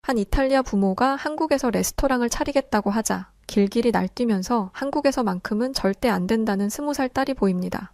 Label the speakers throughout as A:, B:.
A: 한 이탈리아 부모가 한국에서 레스토랑을 차리겠다고 하자 길길이 날뛰면서 한국에서만큼은 절대 안 된다는 20살 딸이 보입니다.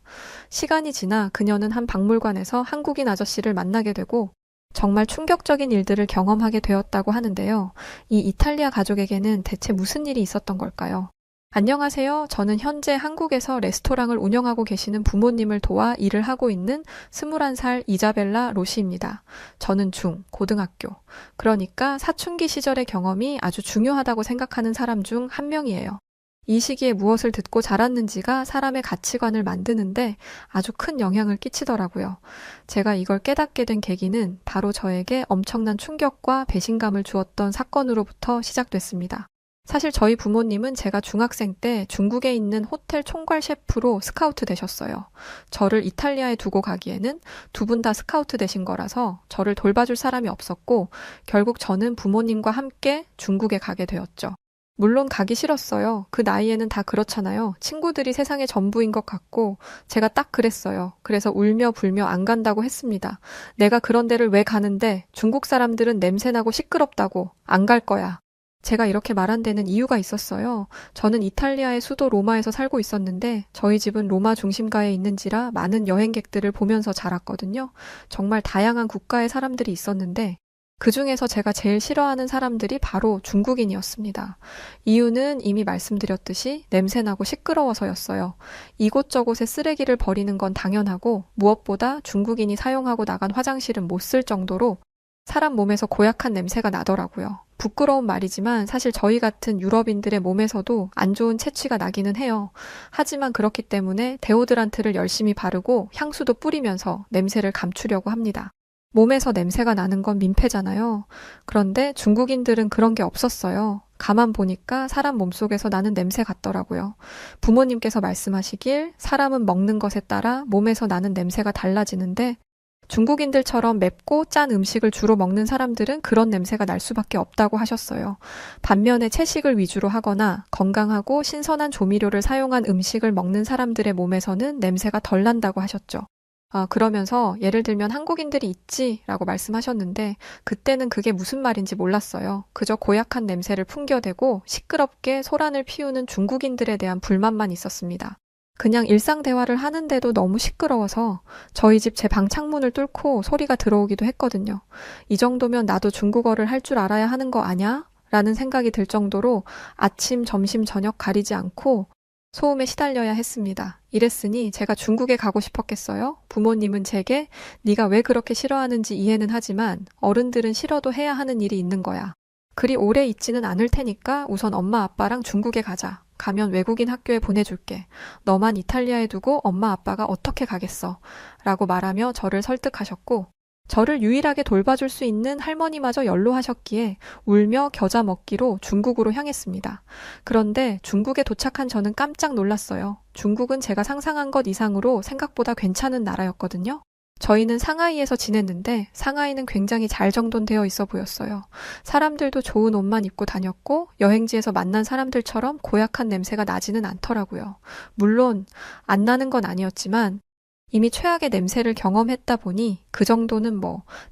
A: 시간이 지나 그녀는 한 박물관에서 한국인 아저씨를 만나게 되고 정말 충격적인 일들을 경험하게 되었다고 하는데요. 이 이탈리아 가족에게는 대체 무슨 일이 있었던 걸까요? 안녕하세요. 저는 현재 한국에서 레스토랑을 운영하고 계시는 부모님을 도와 일을 하고 있는 21살 이자벨라 로시입니다. 저는 고등학교. 그러니까 사춘기 시절의 경험이 아주 중요하다고 생각하는 사람 중 한 명이에요. 이 시기에 무엇을 듣고 자랐는지가 사람의 가치관을 만드는데 아주 큰 영향을 끼치더라고요. 제가 이걸 깨닫게 된 계기는 바로 저에게 엄청난 충격과 배신감을 주었던 사건으로부터 시작됐습니다. 사실 저희 부모님은 제가 중학생 때 중국에 있는 호텔 총괄 셰프로 스카우트 되셨어요. 저를 이탈리아에 두고 가기에는 두 분 다 스카우트 되신 거라서 저를 돌봐줄 사람이 없었고 결국 저는 부모님과 함께 중국에 가게 되었죠. 물론 가기 싫었어요. 그 나이에는 다 그렇잖아요. 친구들이 세상의 전부인 것 같고 제가 딱 그랬어요. 그래서 울며 불며 안 간다고 했습니다. 내가 그런 데를 왜 가는데 중국 사람들은 냄새나고 시끄럽다고 안 갈 거야. 제가 이렇게 말한 데는 이유가 있었어요. 저는 이탈리아의 수도 로마에서 살고 있었는데 저희 집은 로마 중심가에 있는지라 많은 여행객들을 보면서 자랐거든요. 정말 다양한 국가의 사람들이 있었는데 그 중에서 제가 제일 싫어하는 사람들이 바로 중국인이었습니다. 이유는 이미 말씀드렸듯이 냄새나고 시끄러워서였어요. 이곳저곳에 쓰레기를 버리는 건 당연하고 무엇보다 중국인이 사용하고 나간 화장실은 못 쓸 정도로 사람 몸에서 고약한 냄새가 나더라고요. 부끄러운 말이지만 사실 저희 같은 유럽인들의 몸에서도 안 좋은 체취가 나기는 해요. 하지만 그렇기 때문에 데오드란트를 열심히 바르고 향수도 뿌리면서 냄새를 감추려고 합니다. 몸에서 냄새가 나는 건 민폐잖아요. 그런데 중국인들은 그런 게 없었어요. 가만 보니까 사람 몸속에서 나는 냄새 같더라고요. 부모님께서 말씀하시길 사람은 먹는 것에 따라 몸에서 나는 냄새가 달라지는데 중국인들처럼 맵고 짠 음식을 주로 먹는 사람들은 그런 냄새가 날 수밖에 없다고 하셨어요. 반면에 채식을 위주로 하거나 건강하고 신선한 조미료를 사용한 음식을 먹는 사람들의 몸에서는 냄새가 덜 난다고 하셨죠. 그러면서 예를 들면 한국인들이 있지라고 말씀하셨는데 그때는 그게 무슨 말인지 몰랐어요. 그저 고약한 냄새를 풍겨대고 시끄럽게 소란을 피우는 중국인들에 대한 불만만 있었습니다. 그냥 일상 대화를 하는데도 너무 시끄러워서 저희 집 제 방 창문을 뚫고 소리가 들어오기도 했거든요. 이 정도면 나도 중국어를 할 줄 알아야 하는 거 아냐? 라는 생각이 들 정도로 아침, 점심, 저녁 가리지 않고 소음에 시달려야 했습니다. 이랬으니 제가 중국에 가고 싶었겠어요? 부모님은 제게 네가 왜 그렇게 싫어하는지 이해는 하지만 어른들은 싫어도 해야 하는 일이 있는 거야. 그리 오래 있지는 않을 테니까 우선 엄마 아빠랑 중국에 가자. 가면 외국인 학교에 보내줄게. 너만 이탈리아에 두고 엄마 아빠가 어떻게 가겠어? 라고 말하며 저를 설득하셨고 저를 유일하게 돌봐줄 수 있는 할머니마저 연로하셨기에 울며 겨자 먹기로 중국으로 향했습니다. 그런데 중국에 도착한 저는 깜짝 놀랐어요. 중국은 제가 상상한 것 이상으로 생각보다 괜찮은 나라였거든요. 저희는 상하이에서 지냈는데 상하이는 굉장히 잘 정돈되어 있어 보였어요. 사람들도 좋은 옷만 입고 다녔고 여행지에서 만난 사람들처럼 고약한 냄새가 나지는 않더라고요. 물론 안 나는 건 아니었지만 이미 최악의 냄새를 경험했다 보니 그 정도는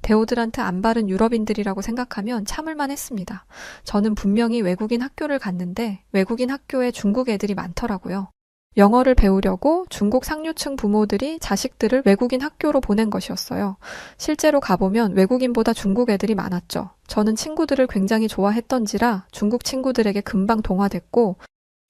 A: 데오드란트 안 바른 유럽인들이라고 생각하면 참을만 했습니다. 저는 분명히 외국인 학교를 갔는데 외국인 학교에 중국 애들이 많더라고요. 영어를 배우려고 중국 상류층 부모들이 자식들을 외국인 학교로 보낸 것이었어요. 실제로 가보면 외국인보다 중국 애들이 많았죠. 저는 친구들을 굉장히 좋아했던지라 중국 친구들에게 금방 동화됐고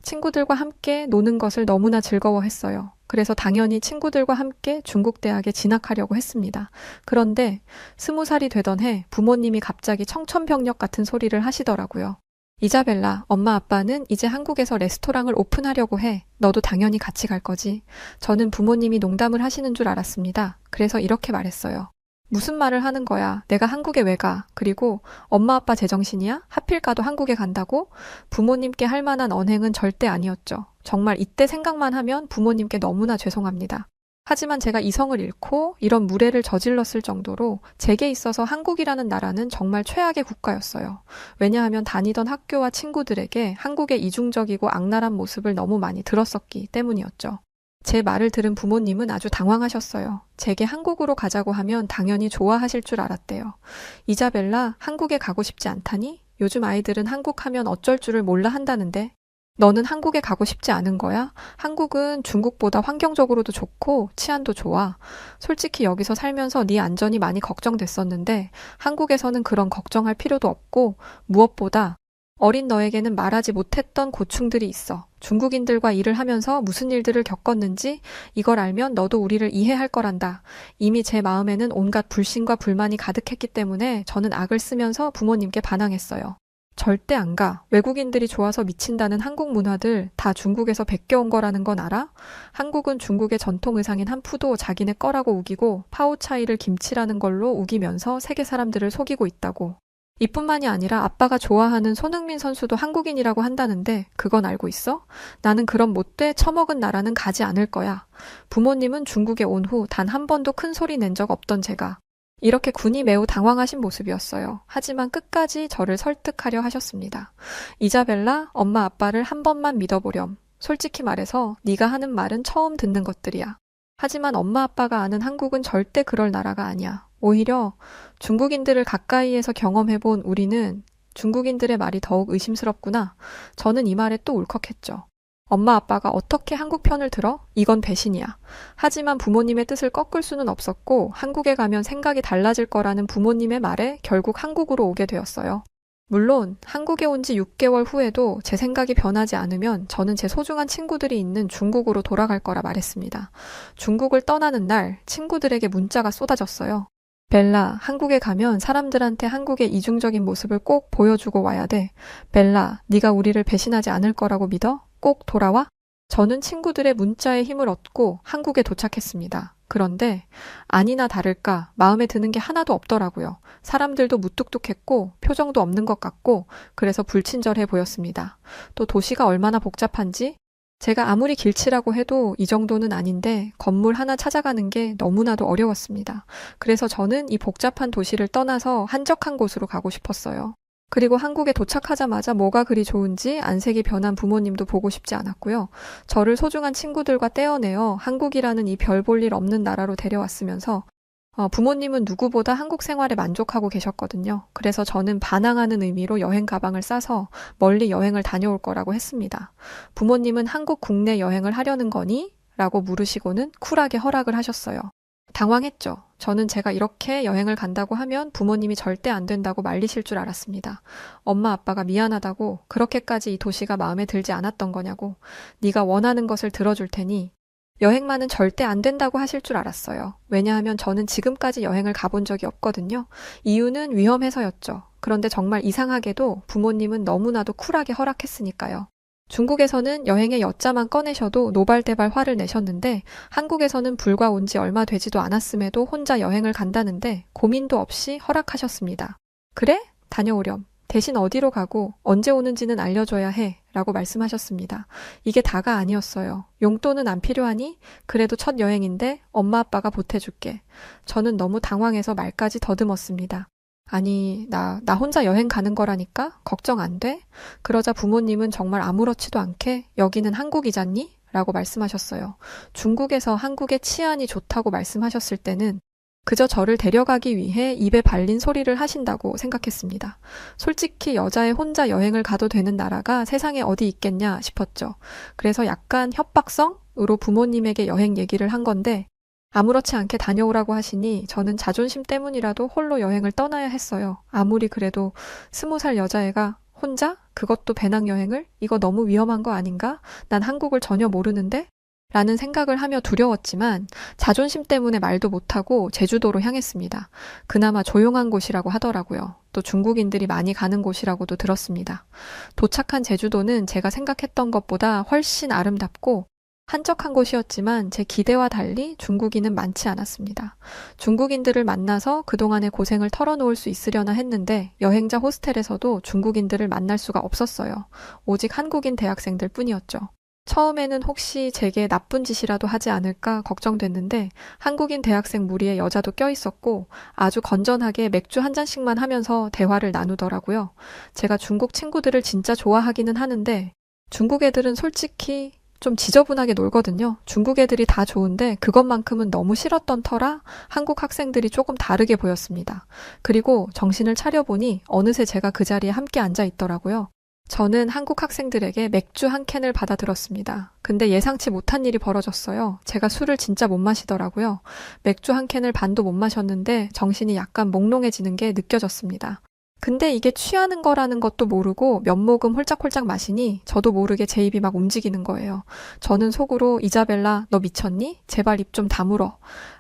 A: 친구들과 함께 노는 것을 너무나 즐거워했어요. 그래서 당연히 친구들과 함께 중국 대학에 진학하려고 했습니다. 그런데 20살이 되던 해 부모님이 갑자기 청천벽력 같은 소리를 하시더라고요. 이자벨라, 엄마 아빠는 이제 한국에서 레스토랑을 오픈하려고 해. 너도 당연히 같이 갈 거지. 저는 부모님이 농담을 하시는 줄 알았습니다. 그래서 이렇게 말했어요. 무슨 말을 하는 거야? 내가 한국에 왜 가? 그리고 엄마 아빠 제정신이야? 하필 가도 한국에 간다고? 부모님께 할 만한 언행은 절대 아니었죠. 정말 이때 생각만 하면 부모님께 너무나 죄송합니다. 하지만 제가 이성을 잃고 이런 무례를 저질렀을 정도로 제게 있어서 한국이라는 나라는 정말 최악의 국가였어요. 왜냐하면 다니던 학교와 친구들에게 한국의 이중적이고 악랄한 모습을 너무 많이 들었었기 때문이었죠. 제 말을 들은 부모님은 아주 당황하셨어요. 제게 한국으로 가자고 하면 당연히 좋아하실 줄 알았대요. 이자벨라, 한국에 가고 싶지 않다니? 요즘 아이들은 한국 하면 어쩔 줄을 몰라 한다는데. 너는 한국에 가고 싶지 않은 거야? 한국은 중국보다 환경적으로도 좋고 치안도 좋아. 솔직히 여기서 살면서 네 안전이 많이 걱정됐었는데 한국에서는 그런 걱정할 필요도 없고 무엇보다 어린 너에게는 말하지 못했던 고충들이 있어. 중국인들과 일을 하면서 무슨 일들을 겪었는지 이걸 알면 너도 우리를 이해할 거란다. 이미 제 마음에는 온갖 불신과 불만이 가득했기 때문에 저는 악을 쓰면서 부모님께 반항했어요. 절대 안 가. 외국인들이 좋아서 미친다는 한국 문화들 다 중국에서 베껴온 거라는 건 알아? 한국은 중국의 전통 의상인 한푸도 자기네 거라고 우기고 파오차이를 김치라는 걸로 우기면서 세계 사람들을 속이고 있다고. 이뿐만이 아니라 아빠가 좋아하는 손흥민 선수도 한국인이라고 한다는데 그건 알고 있어? 나는 그런 못돼 처먹은 나라는 가지 않을 거야. 부모님은 중국에 온 후 단 한 번도 큰 소리 낸 적 없던 제가 이렇게 군이 매우 당황하신 모습이었어요. 하지만 끝까지 저를 설득하려 하셨습니다. 이자벨라, 엄마 아빠를 한 번만 믿어보렴. 솔직히 말해서 네가 하는 말은 처음 듣는 것들이야. 하지만 엄마 아빠가 아는 한국은 절대 그럴 나라가 아니야. 오히려 중국인들을 가까이에서 경험해본 우리는 중국인들의 말이 더욱 의심스럽구나. 저는 이 말에 또 울컥했죠. 엄마 아빠가 어떻게 한국 편을 들어? 이건 배신이야. 하지만 부모님의 뜻을 꺾을 수는 없었고 한국에 가면 생각이 달라질 거라는 부모님의 말에 결국 한국으로 오게 되었어요. 물론 한국에 온 지 6개월 후에도 제 생각이 변하지 않으면 저는 제 소중한 친구들이 있는 중국으로 돌아갈 거라 말했습니다. 중국을 떠나는 날 친구들에게 문자가 쏟아졌어요. 벨라, 한국에 가면 사람들한테 한국의 이중적인 모습을 꼭 보여주고 와야 돼. 벨라, 네가 우리를 배신하지 않을 거라고 믿어? 꼭 돌아와? 저는 친구들의 문자에 힘을 얻고 한국에 도착했습니다. 그런데 아니나 다를까 마음에 드는 게 하나도 없더라고요. 사람들도 무뚝뚝했고 표정도 없는 것 같고 그래서 불친절해 보였습니다. 또 도시가 얼마나 복잡한지 제가 아무리 길치라고 해도 이 정도는 아닌데 건물 하나 찾아가는 게 너무나도 어려웠습니다. 그래서 저는 이 복잡한 도시를 떠나서 한적한 곳으로 가고 싶었어요. 그리고 한국에 도착하자마자 뭐가 그리 좋은지 안색이 변한 부모님도 보고 싶지 않았고요. 저를 소중한 친구들과 떼어내어 한국이라는 이 별 볼 일 없는 나라로 데려왔으면서 부모님은 누구보다 한국 생활에 만족하고 계셨거든요. 그래서 저는 반항하는 의미로 여행 가방을 싸서 멀리 여행을 다녀올 거라고 했습니다. 부모님은 한국 국내 여행을 하려는 거니? 라고 물으시고는 쿨하게 허락을 하셨어요. 당황했죠. 저는 제가 이렇게 여행을 간다고 하면 부모님이 절대 안 된다고 말리실 줄 알았습니다. 엄마 아빠가 미안하다고 그렇게까지 이 도시가 마음에 들지 않았던 거냐고 네가 원하는 것을 들어줄 테니 여행만은 절대 안 된다고 하실 줄 알았어요. 왜냐하면 저는 지금까지 여행을 가본 적이 없거든요. 이유는 위험해서였죠. 그런데 정말 이상하게도 부모님은 너무나도 쿨하게 허락했으니까요. 중국에서는 여행의 여자만 꺼내셔도 노발대발 화를 내셨는데 한국에서는 불과 온 지 얼마 되지도 않았음에도 혼자 여행을 간다는데 고민도 없이 허락하셨습니다. 그래? 다녀오렴. 대신 어디로 가고 언제 오는지는 알려줘야 해 라고 말씀하셨습니다. 이게 다가 아니었어요. 용돈은 안 필요하니? 그래도 첫 여행인데 엄마 아빠가 보태줄게. 저는 너무 당황해서 말까지 더듬었습니다. 아니, 나 혼자 여행 가는 거라니까? 걱정 안 돼? 그러자 부모님은 정말 아무렇지도 않게 여기는 한국이잖니? 라고 말씀하셨어요. 중국에서 한국의 치안이 좋다고 말씀하셨을 때는 그저 저를 데려가기 위해 입에 발린 소리를 하신다고 생각했습니다. 솔직히 여자애 혼자 여행을 가도 되는 나라가 세상에 어디 있겠냐 싶었죠. 그래서 약간 협박성으로 부모님에게 여행 얘기를 한 건데 아무렇지 않게 다녀오라고 하시니 저는 자존심 때문이라도 홀로 여행을 떠나야 했어요. 아무리 그래도 20살 여자애가 혼자? 그것도 배낭여행을? 이거 너무 위험한 거 아닌가? 난 한국을 전혀 모르는데? 라는 생각을 하며 두려웠지만 자존심 때문에 말도 못하고 제주도로 향했습니다. 그나마 조용한 곳이라고 하더라고요. 또 중국인들이 많이 가는 곳이라고도 들었습니다. 도착한 제주도는 제가 생각했던 것보다 훨씬 아름답고 한적한 곳이었지만 제 기대와 달리 중국인은 많지 않았습니다. 중국인들을 만나서 그동안의 고생을 털어놓을 수 있으려나 했는데 여행자 호스텔에서도 중국인들을 만날 수가 없었어요. 오직 한국인 대학생들 뿐이었죠. 처음에는 혹시 제게 나쁜 짓이라도 하지 않을까 걱정됐는데 한국인 대학생 무리에 여자도 껴있었고 아주 건전하게 맥주 한 잔씩만 하면서 대화를 나누더라고요. 제가 중국 친구들을 진짜 좋아하기는 하는데 중국 애들은 솔직히 좀 지저분하게 놀거든요. 중국 애들이 다 좋은데 그것만큼은 너무 싫었던 터라 한국 학생들이 조금 다르게 보였습니다. 그리고 정신을 차려보니 어느새 제가 그 자리에 함께 앉아 있더라고요. 저는 한국 학생들에게 맥주 한 캔을 받아들었습니다. 근데 예상치 못한 일이 벌어졌어요. 제가 술을 진짜 못 마시더라고요. 맥주 한 캔을 반도 못 마셨는데 정신이 약간 몽롱해지는 게 느껴졌습니다. 근데 이게 취하는 거라는 것도 모르고 몇 모금 홀짝홀짝 마시니 저도 모르게 제 입이 막 움직이는 거예요. 저는 속으로 이자벨라, 너 미쳤니? 제발 입 좀 다물어.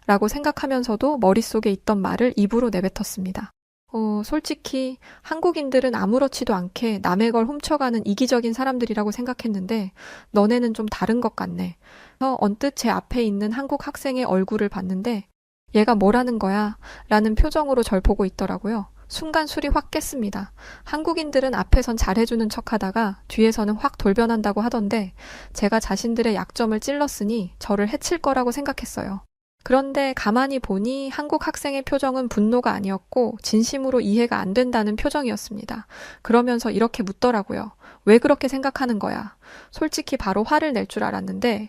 A: 라고 생각하면서도 머릿속에 있던 말을 입으로 내뱉었습니다. 솔직히 한국인들은 아무렇지도 않게 남의 걸 훔쳐가는 이기적인 사람들이라고 생각했는데 너네는 좀 다른 것 같네. 언뜻 제 앞에 있는 한국 학생의 얼굴을 봤는데 얘가 뭐라는 거야? 라는 표정으로 절 보고 있더라고요. 순간 술이 확 깼습니다. 한국인들은 앞에선 잘해주는 척하다가 뒤에서는 확 돌변한다고 하던데 제가 자신들의 약점을 찔렀으니 저를 해칠 거라고 생각했어요. 그런데 가만히 보니 한국 학생의 표정은 분노가 아니었고 진심으로 이해가 안 된다는 표정이었습니다. 그러면서 이렇게 묻더라고요. 왜 그렇게 생각하는 거야? 솔직히 바로 화를 낼 줄 알았는데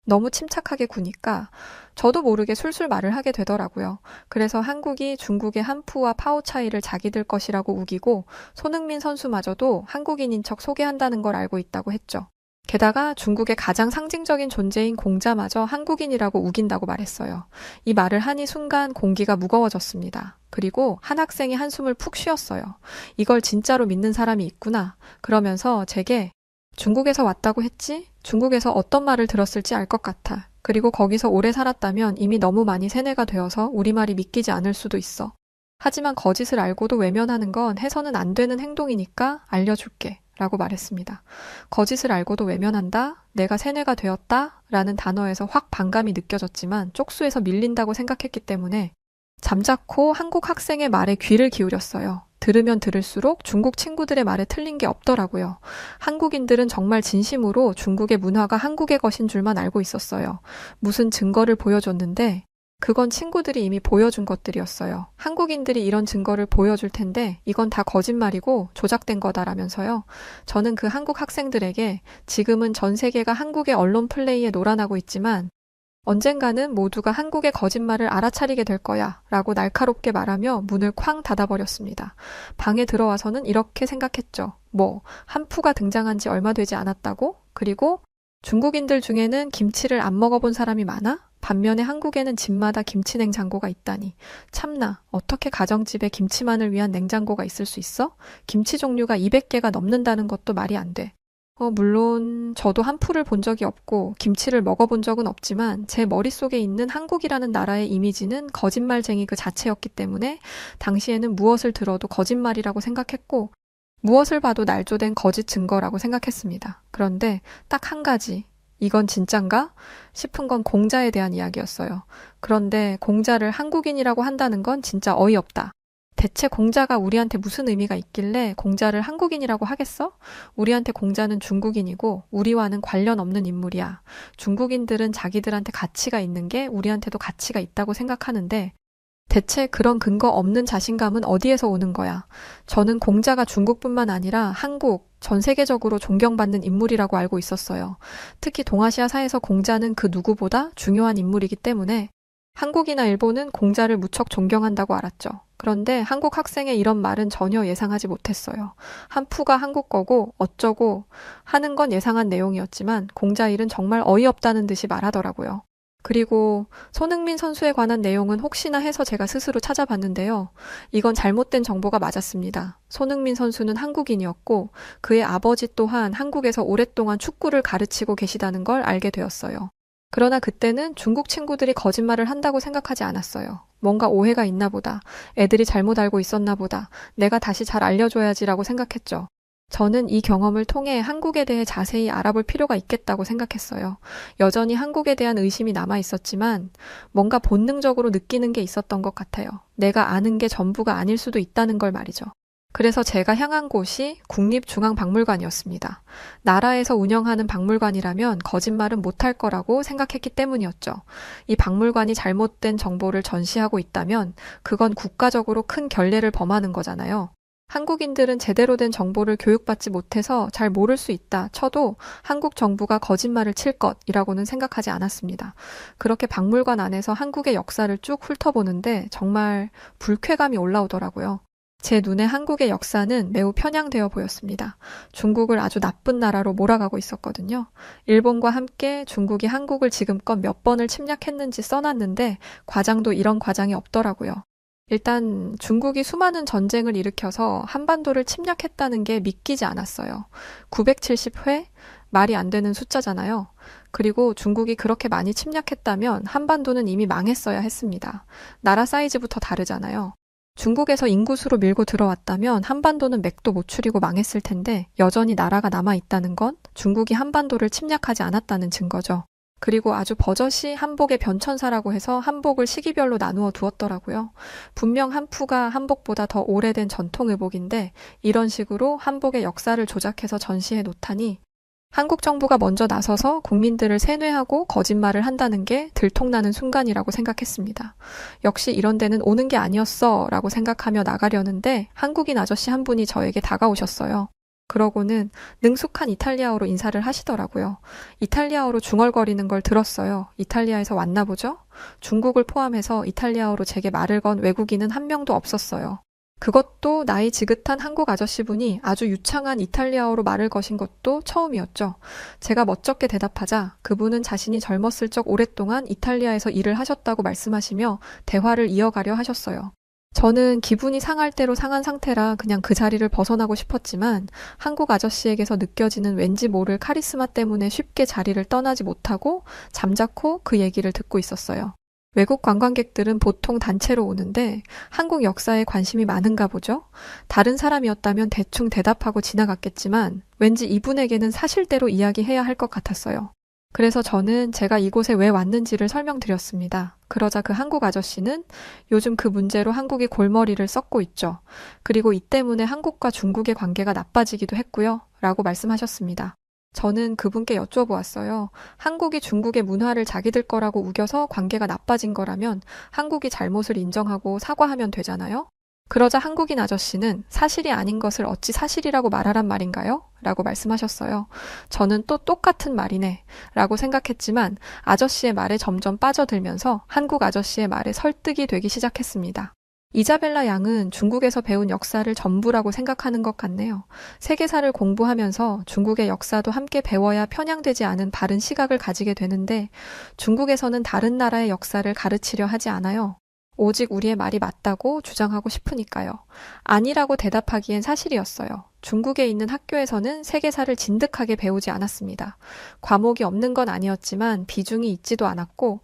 A: 너무 침착하게 구니까 저도 모르게 술술 말을 하게 되더라고요. 그래서 한국이 중국의 한푸와 파오 차이를 자기들 것이라고 우기고 손흥민 선수마저도 한국인인 척 소개한다는 걸 알고 있다고 했죠. 게다가 중국의 가장 상징적인 존재인 공자마저 한국인이라고 우긴다고 말했어요. 이 말을 하니 순간 공기가 무거워졌습니다. 그리고 한 학생이 한숨을 푹 쉬었어요. 이걸 진짜로 믿는 사람이 있구나. 그러면서 제게 중국에서 왔다고 했지? 중국에서 어떤 말을 들었을지 알 것 같아. 그리고 거기서 오래 살았다면 이미 너무 많이 세뇌가 되어서 우리말이 믿기지 않을 수도 있어. 하지만 거짓을 알고도 외면하는 건 해서는 안 되는 행동이니까 알려줄게. 라고 말했습니다. 거짓을 알고도 외면한다? 내가 세뇌가 되었다? 라는 단어에서 확 반감이 느껴졌지만 쪽수에서 밀린다고 생각했기 때문에 잠자코 한국 학생의 말에 귀를 기울였어요. 들으면 들을수록 중국 친구들의 말에 틀린 게 없더라고요. 한국인들은 정말 진심으로 중국의 문화가 한국의 것인 줄만 알고 있었어요. 무슨 증거를 보여줬는데 그건 친구들이 이미 보여준 것들이었어요. 한국인들이 이런 증거를 보여줄 텐데 이건 다 거짓말이고 조작된 거다라면서요. 저는 그 한국 학생들에게 지금은 전 세계가 한국의 언론 플레이에 놀아나고 있지만 언젠가는 모두가 한국의 거짓말을 알아차리게 될 거야 라고 날카롭게 말하며 문을 쾅 닫아버렸습니다. 방에 들어와서는 이렇게 생각했죠. 한푸가 등장한 지 얼마 되지 않았다고? 그리고 중국인들 중에는 김치를 안 먹어본 사람이 많아? 반면에 한국에는 집마다 김치 냉장고가 있다니. 참나, 어떻게 가정집에 김치만을 위한 냉장고가 있을 수 있어? 김치 종류가 200개가 넘는다는 것도 말이 안 돼. 물론 저도 한푸를 본 적이 없고 김치를 먹어본 적은 없지만 제 머릿속에 있는 한국이라는 나라의 이미지는 거짓말쟁이 그 자체였기 때문에 당시에는 무엇을 들어도 거짓말이라고 생각했고 무엇을 봐도 날조된 거짓 증거라고 생각했습니다. 그런데 딱 한 가지, 이건 진짠가? 싶은 건 공자에 대한 이야기였어요. 그런데 공자를 한국인이라고 한다는 건 진짜 어이없다. 대체 공자가 우리한테 무슨 의미가 있길래 공자를 한국인이라고 하겠어? 우리한테 공자는 중국인이고 우리와는 관련 없는 인물이야. 중국인들은 자기들한테 가치가 있는 게 우리한테도 가치가 있다고 생각하는데 대체 그런 근거 없는 자신감은 어디에서 오는 거야? 저는 공자가 중국뿐만 아니라 한국, 전 세계적으로 존경받는 인물이라고 알고 있었어요. 특히 동아시아사에서 공자는 그 누구보다 중요한 인물이기 때문에 한국이나 일본은 공자를 무척 존경한다고 알았죠. 그런데 한국 학생의 이런 말은 전혀 예상하지 못했어요. 한푸가 한국 거고 어쩌고 하는 건 예상한 내용이었지만 공자 일은 정말 어이없다는 듯이 말하더라고요. 그리고 손흥민 선수에 관한 내용은 혹시나 해서 제가 스스로 찾아봤는데요. 이건 잘못된 정보가 맞았습니다. 손흥민 선수는 한국인이었고 그의 아버지 또한 한국에서 오랫동안 축구를 가르치고 계시다는 걸 알게 되었어요. 그러나 그때는 중국 친구들이 거짓말을 한다고 생각하지 않았어요. 뭔가 오해가 있나 보다. 애들이 잘못 알고 있었나 보다. 내가 다시 잘 알려줘야지라고 생각했죠. 저는 이 경험을 통해 한국에 대해 자세히 알아볼 필요가 있겠다고 생각했어요. 여전히 한국에 대한 의심이 남아 있었지만 뭔가 본능적으로 느끼는 게 있었던 것 같아요. 내가 아는 게 전부가 아닐 수도 있다는 걸 말이죠. 그래서 제가 향한 곳이 국립중앙박물관이었습니다. 나라에서 운영하는 박물관이라면 거짓말은 못할 거라고 생각했기 때문이었죠. 이 박물관이 잘못된 정보를 전시하고 있다면 그건 국가적으로 큰 결례를 범하는 거잖아요. 한국인들은 제대로 된 정보를 교육받지 못해서 잘 모를 수 있다 쳐도 한국 정부가 거짓말을 칠 것이라고는 생각하지 않았습니다. 그렇게 박물관 안에서 한국의 역사를 쭉 훑어보는데 정말 불쾌감이 올라오더라고요. 제 눈에 한국의 역사는 매우 편향되어 보였습니다. 중국을 아주 나쁜 나라로 몰아가고 있었거든요. 일본과 함께 중국이 한국을 지금껏 몇 번을 침략했는지 써놨는데 과장도 이런 과장이 없더라고요. 일단 중국이 수많은 전쟁을 일으켜서 한반도를 침략했다는 게 믿기지 않았어요. 970회? 말이 안 되는 숫자잖아요. 그리고 중국이 그렇게 많이 침략했다면 한반도는 이미 망했어야 했습니다. 나라 사이즈부터 다르잖아요. 중국에서 인구수로 밀고 들어왔다면 한반도는 맥도 못 추리고 망했을 텐데 여전히 나라가 남아있다는 건 중국이 한반도를 침략하지 않았다는 증거죠. 그리고 아주 버젓이 한복의 변천사라고 해서 한복을 시기별로 나누어 두었더라고요. 분명 한푸가 한복보다 더 오래된 전통의복인데 이런 식으로 한복의 역사를 조작해서 전시해 놓다니 한국 정부가 먼저 나서서 국민들을 세뇌하고 거짓말을 한다는 게 들통나는 순간이라고 생각했습니다. 역시 이런 데는 오는 게 아니었어 라고 생각하며 나가려는데 한국인 아저씨 한 분이 저에게 다가오셨어요. 그러고는 능숙한 이탈리아어로 인사를 하시더라고요. 이탈리아어로 중얼거리는 걸 들었어요. 이탈리아에서 왔나 보죠? 중국을 포함해서 이탈리아어로 제게 말을 건 외국인은 한 명도 없었어요. 그것도 나이 지긋한 한국 아저씨분이 아주 유창한 이탈리아어로 말을 거신 것도 처음이었죠. 제가 멋쩍게 대답하자 그분은 자신이 젊었을 적 오랫동안 이탈리아에서 일을 하셨다고 말씀하시며 대화를 이어가려 하셨어요. 저는 기분이 상할 대로 상한 상태라 그냥 그 자리를 벗어나고 싶었지만 한국 아저씨에게서 느껴지는 왠지 모를 카리스마 때문에 쉽게 자리를 떠나지 못하고 잠자코 그 얘기를 듣고 있었어요. 외국 관광객들은 보통 단체로 오는데 한국 역사에 관심이 많은가 보죠? 다른 사람이었다면 대충 대답하고 지나갔겠지만 왠지 이분에게는 사실대로 이야기해야 할 것 같았어요. 그래서 저는 제가 이곳에 왜 왔는지를 설명드렸습니다. 그러자 그 한국 아저씨는 요즘 그 문제로 한국이 골머리를 썩고 있죠. 그리고 이 때문에 한국과 중국의 관계가 나빠지기도 했고요. 라고 말씀하셨습니다. 저는 그분께 여쭤보았어요. 한국이 중국의 문화를 자기들 거라고 우겨서 관계가 나빠진 거라면 한국이 잘못을 인정하고 사과하면 되잖아요? 그러자 한국인 아저씨는 사실이 아닌 것을 어찌 사실이라고 말하란 말인가요? 라고 말씀하셨어요. 저는 또 똑같은 말이네 라고 생각했지만 아저씨의 말에 점점 빠져들면서 한국 아저씨의 말에 설득이 되기 시작했습니다. 이자벨라 양은 중국에서 배운 역사를 전부라고 생각하는 것 같네요. 세계사를 공부하면서 중국의 역사도 함께 배워야 편향되지 않은 바른 시각을 가지게 되는데 중국에서는 다른 나라의 역사를 가르치려 하지 않아요. 오직 우리의 말이 맞다고 주장하고 싶으니까요. 아니라고 대답하기엔 사실이었어요. 중국에 있는 학교에서는 세계사를 진득하게 배우지 않았습니다. 과목이 없는 건 아니었지만 비중이 있지도 않았고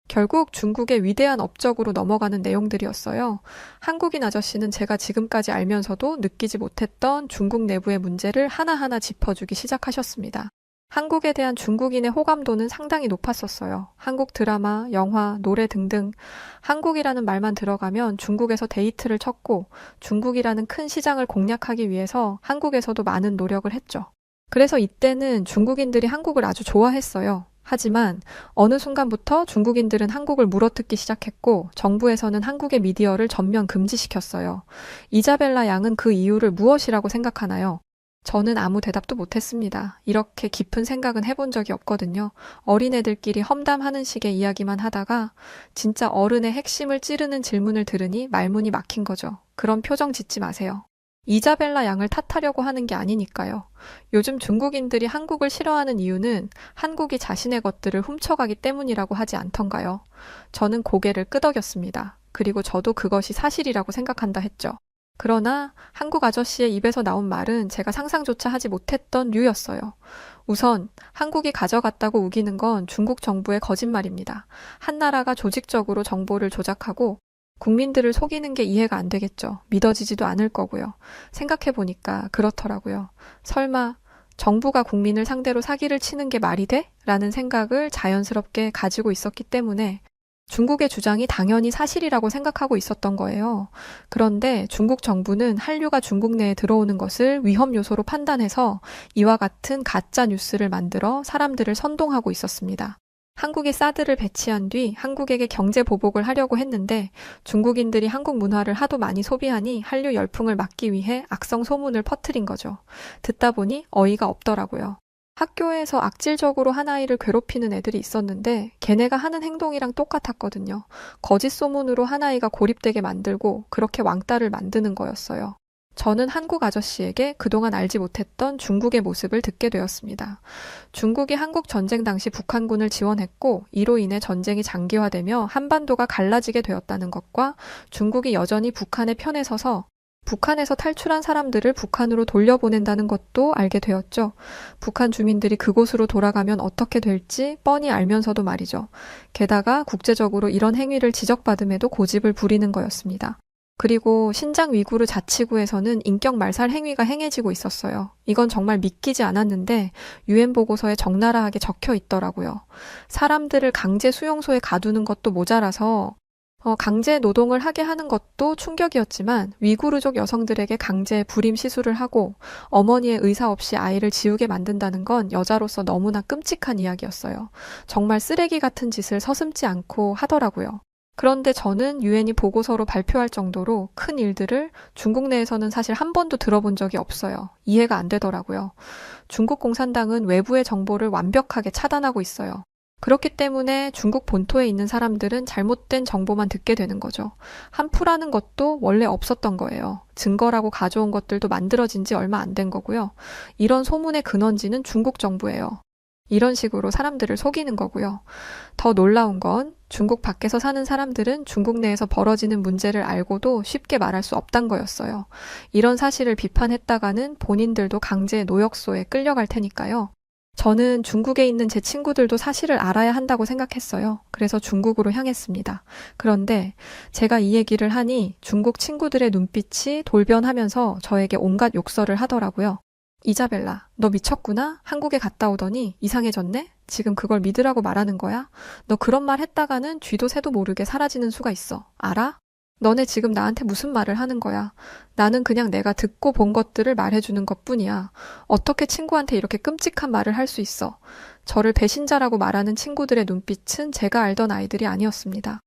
A: 결국 중국의 위대한 업적으로 넘어가는 내용들이었어요. 한국인 아저씨는 제가 지금까지 알면서도 느끼지 못했던 중국 내부의 문제를 하나하나 짚어주기 시작하셨습니다. 한국에 대한 중국인의 호감도는 상당히 높았었어요. 한국 드라마, 영화, 노래 등등 한국이라는 말만 들어가면 중국에서 데이트를 쳤고 중국이라는 큰 시장을 공략하기 위해서 한국에서도 많은 노력을 했죠. 그래서 이때는 중국인들이 한국을 아주 좋아했어요. 하지만 어느 순간부터 중국인들은 한국을 물어뜯기 시작했고 정부에서는 한국의 미디어를 전면 금지시켰어요. 이자벨라 양은 그 이유를 무엇이라고 생각하나요? 저는 아무 대답도 못했습니다. 이렇게 깊은 생각은 해본 적이 없거든요. 어린애들끼리 험담하는 식의 이야기만 하다가 진짜 어른의 핵심을 찌르는 질문을 들으니 말문이 막힌 거죠. 그런 표정 짓지 마세요. 이자벨라 양을 탓하려고 하는 게 아니니까요. 요즘 중국인들이 한국을 싫어하는 이유는 한국이 자신의 것들을 훔쳐가기 때문이라고 하지 않던가요? 저는 고개를 끄덕였습니다. 그리고 저도 그것이 사실이라고 생각한다 했죠. 그러나 한국 아저씨의 입에서 나온 말은 제가 상상조차 하지 못했던 류였어요. 우선 한국이 가져갔다고 우기는 건 중국 정부의 거짓말입니다. 한 나라가 조직적으로 정보를 조작하고 국민들을 속이는 게 이해가 안 되겠죠. 믿어지지도 않을 거고요. 생각해보니까 그렇더라고요. 설마 정부가 국민을 상대로 사기를 치는 게 말이 돼? 라는 생각을 자연스럽게 가지고 있었기 때문에 중국의 주장이 당연히 사실이라고 생각하고 있었던 거예요. 그런데 중국 정부는 한류가 중국 내에 들어오는 것을 위험 요소로 판단해서 이와 같은 가짜 뉴스를 만들어 사람들을 선동하고 있었습니다. 한국이 사드를 배치한 뒤 한국에게 경제 보복을 하려고 했는데 중국인들이 한국 문화를 하도 많이 소비하니 한류 열풍을 막기 위해 악성 소문을 퍼뜨린 거죠. 듣다 보니 어이가 없더라고요. 학교에서 악질적으로 한 아이를 괴롭히는 애들이 있었는데 걔네가 하는 행동이랑 똑같았거든요. 거짓 소문으로 한 아이가 고립되게 만들고 그렇게 왕따를 만드는 거였어요. 저는 한국 아저씨에게 그동안 알지 못했던 중국의 모습을 듣게 되었습니다. 중국이 한국 전쟁 당시 북한군을 지원했고 이로 인해 전쟁이 장기화되며 한반도가 갈라지게 되었다는 것과 중국이 여전히 북한의 편에 서서 북한에서 탈출한 사람들을 북한으로 돌려보낸다는 것도 알게 되었죠. 북한 주민들이 그곳으로 돌아가면 어떻게 될지 뻔히 알면서도 말이죠. 게다가 국제적으로 이런 행위를 지적받음에도 고집을 부리는 거였습니다. 그리고 신장 위구르 자치구에서는 인격 말살 행위가 행해지고 있었어요. 이건 정말 믿기지 않았는데 유엔 보고서에 적나라하게 적혀 있더라고요. 사람들을 강제 수용소에 가두는 것도 모자라서 강제 노동을 하게 하는 것도 충격이었지만 위구르족 여성들에게 강제 불임 시술을 하고 어머니의 의사 없이 아이를 지우게 만든다는 건 여자로서 너무나 끔찍한 이야기였어요. 정말 쓰레기 같은 짓을 서슴지 않고 하더라고요. 그런데 저는 유엔이 보고서로 발표할 정도로 큰 일들을 중국 내에서는 사실 한 번도 들어본 적이 없어요. 이해가 안 되더라고요. 중국 공산당은 외부의 정보를 완벽하게 차단하고 있어요. 그렇기 때문에 중국 본토에 있는 사람들은 잘못된 정보만 듣게 되는 거죠. 한푸라는 것도 원래 없었던 거예요. 증거라고 가져온 것들도 만들어진 지 얼마 안 된 거고요. 이런 소문의 근원지는 중국 정부예요. 이런 식으로 사람들을 속이는 거고요. 더 놀라운 건 중국 밖에서 사는 사람들은 중국 내에서 벌어지는 문제를 알고도 쉽게 말할 수 없단 거였어요. 이런 사실을 비판했다가는 본인들도 강제 노역소에 끌려갈 테니까요. 저는 중국에 있는 제 친구들도 사실을 알아야 한다고 생각했어요. 그래서 중국으로 향했습니다. 그런데 제가 이 얘기를 하니 중국 친구들의 눈빛이 돌변하면서 저에게 온갖 욕설을 하더라고요. 이자벨라, 너 미쳤구나? 한국에 갔다 오더니 이상해졌네? 지금 그걸 믿으라고 말하는 거야? 너 그런 말 했다가는 쥐도 새도 모르게 사라지는 수가 있어. 알아? 너네 지금 나한테 무슨 말을 하는 거야? 나는 그냥 내가 듣고 본 것들을 말해주는 것뿐이야. 어떻게 친구한테 이렇게 끔찍한 말을 할 수 있어? 저를 배신자라고 말하는 친구들의 눈빛은 제가 알던 아이들이 아니었습니다.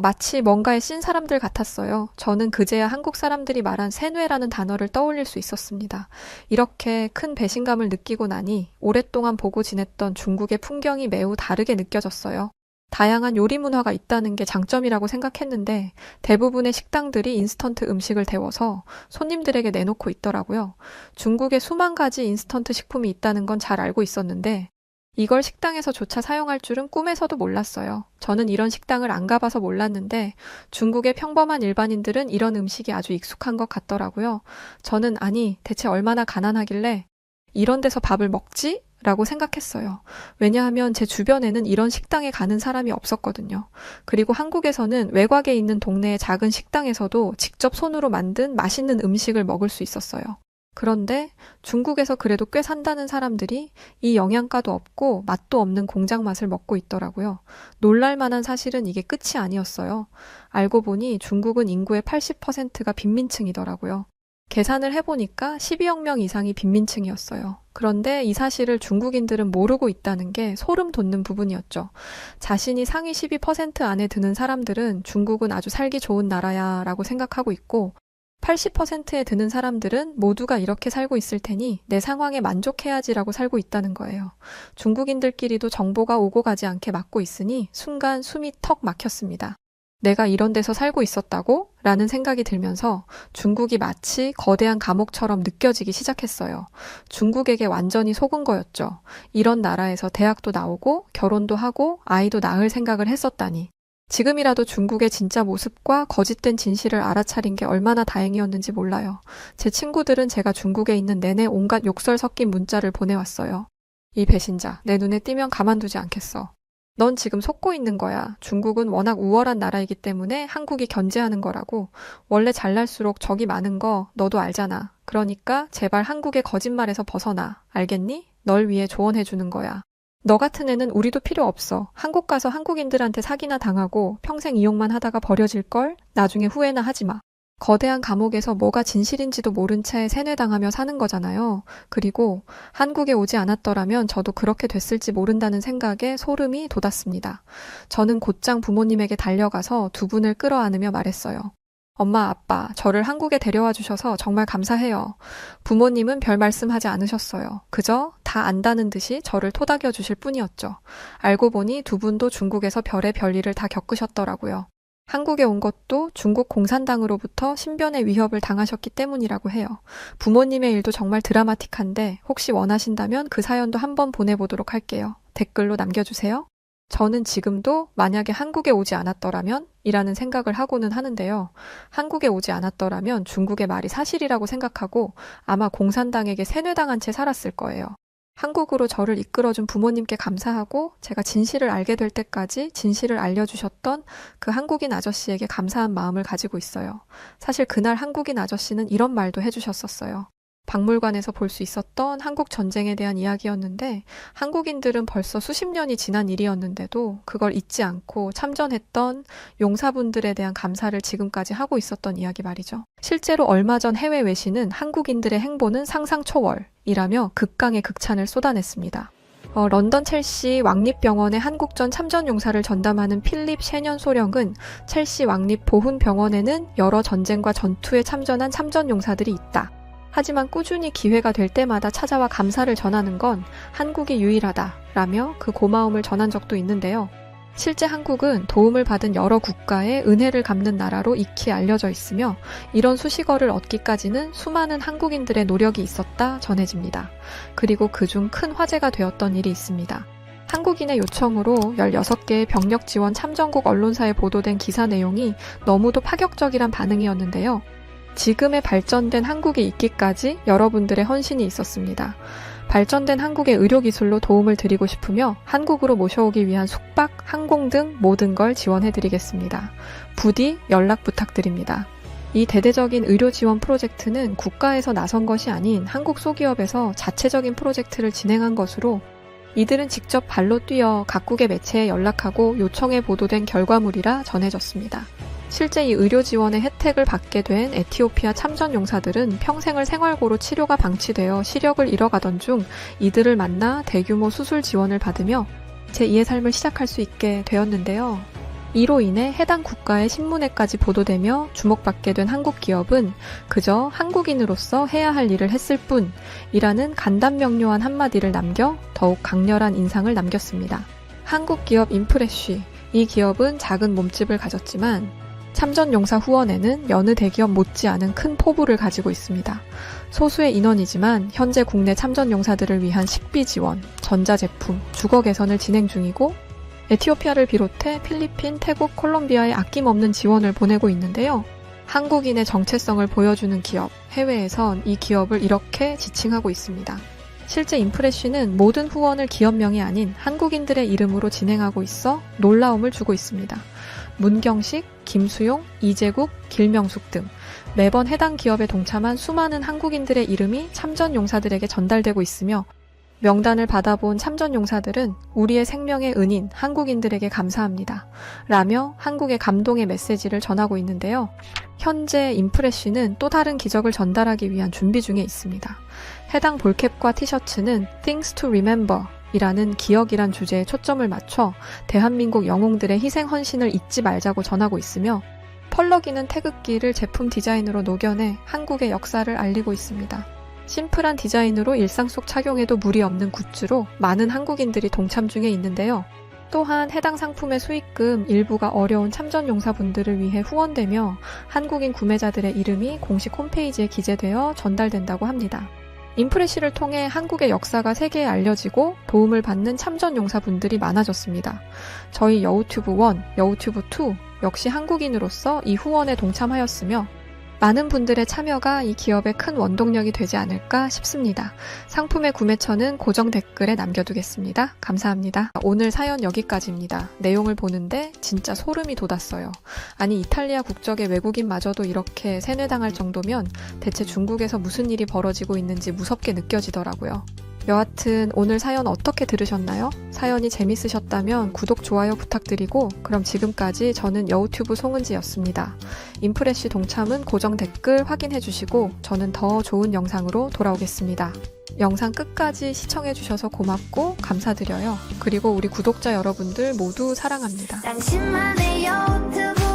A: 마치 뭔가에 씬 사람들 같았어요. 저는 그제야 한국 사람들이 말한 세뇌라는 단어를 떠올릴 수 있었습니다. 이렇게 큰 배신감을 느끼고 나니 오랫동안 보고 지냈던 중국의 풍경이 매우 다르게 느껴졌어요. 다양한 요리 문화가 있다는 게 장점이라고 생각했는데 대부분의 식당들이 인스턴트 음식을 데워서 손님들에게 내놓고 있더라고요. 중국에 수만 가지 인스턴트 식품이 있다는 건 잘 알고 있었는데 이걸 식당에서조차 사용할 줄은 꿈에서도 몰랐어요. 저는 이런 식당을 안 가봐서 몰랐는데 중국의 평범한 일반인들은 이런 음식이 아주 익숙한 것 같더라고요. 저는 아니, 대체 얼마나 가난하길래 이런 데서 밥을 먹지? 라고 생각했어요. 왜냐하면 제 주변에는 이런 식당에 가는 사람이 없었거든요. 그리고 한국에서는 외곽에 있는 동네의 작은 식당에서도 직접 손으로 만든 맛있는 음식을 먹을 수 있었어요. 그런데 중국에서 그래도 꽤 산다는 사람들이 이 영양가도 없고 맛도 없는 공장 맛을 먹고 있더라고요. 놀랄만한 사실은 이게 끝이 아니었어요. 알고 보니 중국은 인구의 80%가 빈민층이더라고요. 계산을 해보니까 12억 명 이상이 빈민층이었어요. 그런데 이 사실을 중국인들은 모르고 있다는 게 소름 돋는 부분이었죠. 자신이 상위 12% 안에 드는 사람들은 중국은 아주 살기 좋은 나라야 라고 생각하고 있고 80%에 드는 사람들은 모두가 이렇게 살고 있을 테니 내 상황에 만족해야지라고 살고 있다는 거예요. 중국인들끼리도 정보가 오고 가지 않게 막고 있으니 순간 숨이 턱 막혔습니다. 내가 이런 데서 살고 있었다고? 라는 생각이 들면서 중국이 마치 거대한 감옥처럼 느껴지기 시작했어요. 중국에게 완전히 속은 거였죠. 이런 나라에서 대학도 나오고 결혼도 하고 아이도 낳을 생각을 했었다니. 지금이라도 중국의 진짜 모습과 거짓된 진실을 알아차린 게 얼마나 다행이었는지 몰라요. 제 친구들은 제가 중국에 있는 내내 온갖 욕설 섞인 문자를 보내왔어요. 이 배신자, 내 눈에 띄면 가만두지 않겠어. 넌 지금 속고 있는 거야. 중국은 워낙 우월한 나라이기 때문에 한국이 견제하는 거라고. 원래 잘날수록 적이 많은 거 너도 알잖아. 그러니까 제발 한국의 거짓말에서 벗어나. 알겠니? 널 위해 조언해주는 거야. 너 같은 애는 우리도 필요 없어. 한국 가서 한국인들한테 사기나 당하고 평생 이용만 하다가 버려질걸? 나중에 후회나 하지 마. 거대한 감옥에서 뭐가 진실인지도 모른 채 세뇌당하며 사는 거잖아요. 그리고 한국에 오지 않았더라면 저도 그렇게 됐을지 모른다는 생각에 소름이 돋았습니다. 저는 곧장 부모님에게 달려가서 두 분을 끌어안으며 말했어요. 엄마, 아빠, 저를 한국에 데려와 주셔서 정말 감사해요. 부모님은 별 말씀하지 않으셨어요. 그저 다 안다는 듯이 저를 토닥여 주실 뿐이었죠. 알고 보니 두 분도 중국에서 별의 별일을 다 겪으셨더라고요. 한국에 온 것도 중국 공산당으로부터 신변의 위협을 당하셨기 때문이라고 해요. 부모님의 일도 정말 드라마틱한데 혹시 원하신다면 그 사연도 한번 보내보도록 할게요. 댓글로 남겨주세요. 저는 지금도 만약에 한국에 오지 않았더라면 이라는 생각을 하고는 하는데요. 한국에 오지 않았더라면 중국의 말이 사실이라고 생각하고 아마 공산당에게 세뇌당한 채 살았을 거예요. 한국으로 저를 이끌어준 부모님께 감사하고 제가 진실을 알게 될 때까지 진실을 알려주셨던 그 한국인 아저씨에게 감사한 마음을 가지고 있어요. 사실 그날 한국인 아저씨는 이런 말도 해주셨었어요. 박물관에서 볼 수 있었던 한국 전쟁에 대한 이야기였는데 한국인들은 벌써 수십 년이 지난 일이었는데도 그걸 잊지 않고 참전했던 용사분들에 대한 감사를 지금까지 하고 있었던 이야기 말이죠. 실제로 얼마 전 해외 외신은 한국인들의 행보는 상상 초월이라며 극강의 극찬을 쏟아냈습니다. 런던 첼시 왕립병원의 한국전 참전용사를 전담하는 필립 셰년 소령은 첼시 왕립보훈병원에는 여러 전쟁과 전투에 참전한 참전용사들이 있다. 하지만 꾸준히 기회가 될 때마다 찾아와 감사를 전하는 건 한국이 유일하다라며 그 고마움을 전한 적도 있는데요. 실제 한국은 도움을 받은 여러 국가의 은혜를 갚는 나라로 익히 알려져 있으며 이런 수식어를 얻기까지는 수많은 한국인들의 노력이 있었다 전해집니다. 그리고 그중 큰 화제가 되었던 일이 있습니다. 한국인의 요청으로 16개의 병력 지원 참전국 언론사에 보도된 기사 내용이 너무도 파격적이란 반응이었는데요. 지금의 발전된 한국이 있기까지 여러분들의 헌신이 있었습니다. 발전된 한국의 의료기술로 도움을 드리고 싶으며 한국으로 모셔오기 위한 숙박, 항공 등 모든 걸 지원해드리겠습니다. 부디 연락 부탁드립니다. 이 대대적인 의료 지원 프로젝트는 국가에서 나선 것이 아닌 한국 소기업에서 자체적인 프로젝트를 진행한 것으로 이들은 직접 발로 뛰어 각국의 매체에 연락하고 요청에 보도된 결과물이라 전해졌습니다. 실제 이 의료 지원의 혜택을 받게 된 에티오피아 참전 용사들은 평생을 생활고로 치료가 방치되어 시력을 잃어가던 중 이들을 만나 대규모 수술 지원을 받으며 제2의 삶을 시작할 수 있게 되었는데요. 이로 인해 해당 국가의 신문에까지 보도되며 주목받게 된 한국 기업은 그저 한국인으로서 해야 할 일을 했을 뿐이라는 간단명료한 한마디를 남겨 더욱 강렬한 인상을 남겼습니다. 한국 기업 인프레쉬, 이 기업은 작은 몸집을 가졌지만 참전용사 후원에는 여느 대기업 못지않은 큰 포부를 가지고 있습니다. 소수의 인원이지만 현재 국내 참전용사들을 위한 식비 지원, 전자제품, 주거 개선을 진행 중이고 에티오피아를 비롯해 필리핀, 태국, 콜롬비아에 아낌없는 지원을 보내고 있는데요. 한국인의 정체성을 보여주는 기업, 해외에선 이 기업을 이렇게 지칭하고 있습니다. 실제 인프레쉬는 모든 후원을 기업명이 아닌 한국인들의 이름으로 진행하고 있어 놀라움을 주고 있습니다. 문경식, 김수용, 이재국, 길명숙 등 매번 해당 기업에 동참한 수많은 한국인들의 이름이 참전 용사들에게 전달되고 있으며 명단을 받아본 참전 용사들은 우리의 생명의 은인 한국인들에게 감사합니다. 라며 한국의 감동의 메시지를 전하고 있는데요. 현재 인프레쉬는 또 다른 기적을 전달하기 위한 준비 중에 있습니다. 해당 볼캡과 티셔츠는 Things to Remember 이라는 기억이란 주제에 초점을 맞춰 대한민국 영웅들의 희생 헌신을 잊지 말자고 전하고 있으며 펄럭이는 태극기를 제품 디자인으로 녹여내 한국의 역사를 알리고 있습니다. 심플한 디자인으로 일상 속 착용해도 무리 없는 굿즈로 많은 한국인들이 동참 중에 있는데요. 또한 해당 상품의 수익금 일부가 어려운 참전용사분들을 위해 후원되며 한국인 구매자들의 이름이 공식 홈페이지에 기재되어 전달된다고 합니다. 인프레쉬를 통해 한국의 역사가 세계에 알려지고 도움을 받는 참전용사분들이 많아졌습니다. 저희 여우튜브 1, 여우튜브 2 역시 한국인으로서 이 후원에 동참하였으며 많은 분들의 참여가 이 기업의 큰 원동력이 되지 않을까 싶습니다. 상품의 구매처는 고정 댓글에 남겨두겠습니다. 감사합니다. 오늘 사연 여기까지입니다. 내용을 보는데 진짜 소름이 돋았어요. 아니 이탈리아 국적의 외국인마저도 이렇게 세뇌당할 정도면 대체 중국에서 무슨 일이 벌어지고 있는지 무섭게 느껴지더라고요. 여하튼 오늘 사연 어떻게 들으셨나요? 사연이 재밌으셨다면 구독, 좋아요 부탁드리고 그럼 지금까지 저는 여우튜브 송은지였습니다. 인프레쉬 동참은 고정 댓글 확인해주시고 저는 더 좋은 영상으로 돌아오겠습니다. 영상 끝까지 시청해주셔서 고맙고 감사드려요. 그리고 우리 구독자 여러분들 모두 사랑합니다.
B: 당신만의 유튜브